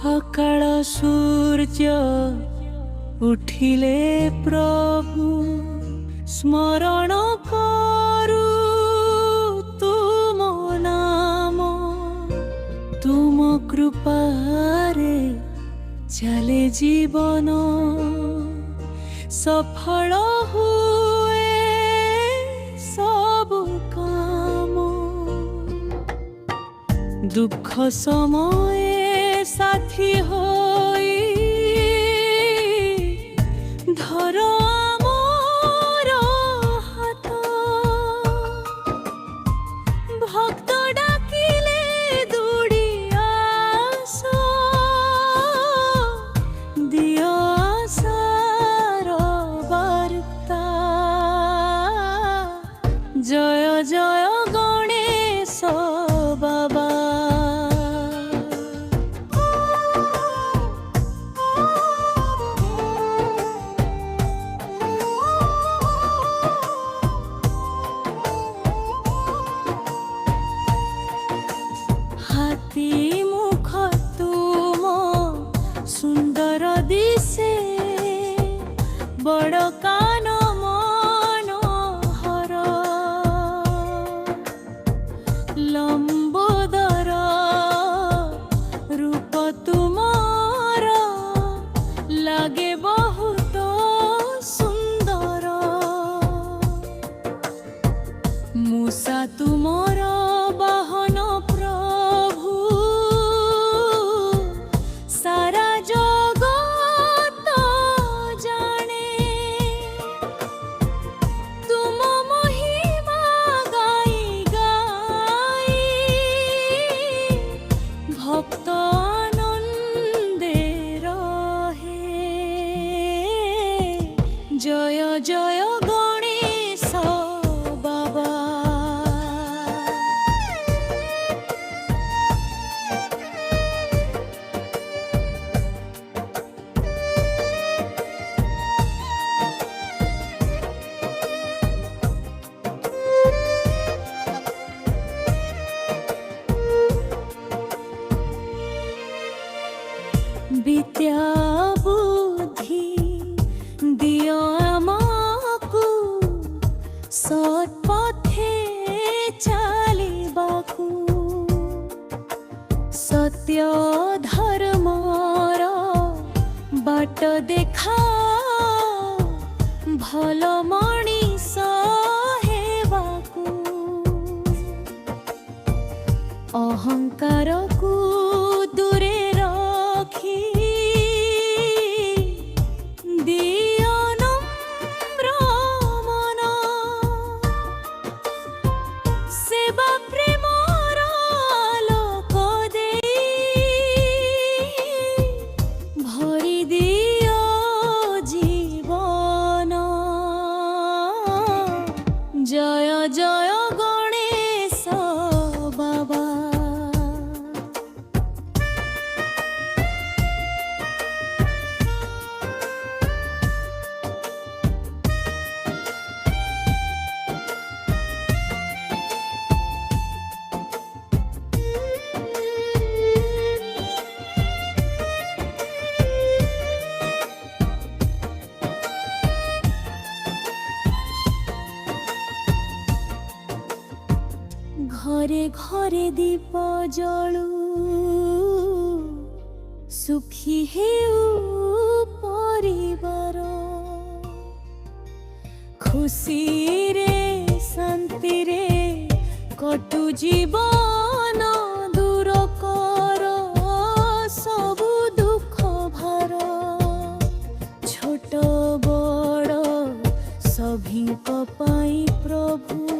सकाळ सूर्य उठिले प्रभु स्मरण करू तुम नाम तुम कृपारे चले जीवन सफल हुए सब काम दुख समय साथी होई धर आमर हाथ भक्त डाकिले दौड़ी आस दियो आशार वार्ता जय जय गणेश बाबा हाथी मुख तुम सुंदर दिसे बड़ कान मनोहर लंबोदर रूप तुमार लागे बहुत सुंदर मूसा तुमर वाहन प्रभु सारा जगत जाने तुम महिमा गाई गाई भक्त आनंदे रहे जय जय गणेश बाबा विद्या बुद्धि दियो आमाकु सत् पथे चलिबाकु सत्य धर्मर बाट देखा भल मणिष हेबाकु अहंकार को दूरे रखी दियो नम्र मन सेवा प्रेमर आलोक देई भरी दियो जीवन जय जय गणेश बाबा घरे घरे दीप जलू सुखी हेउ परिवार खुशी रे शांति रे कटु जीवन दूर कर सबु दुख भार छोट बड़ सभी पाई प्रभु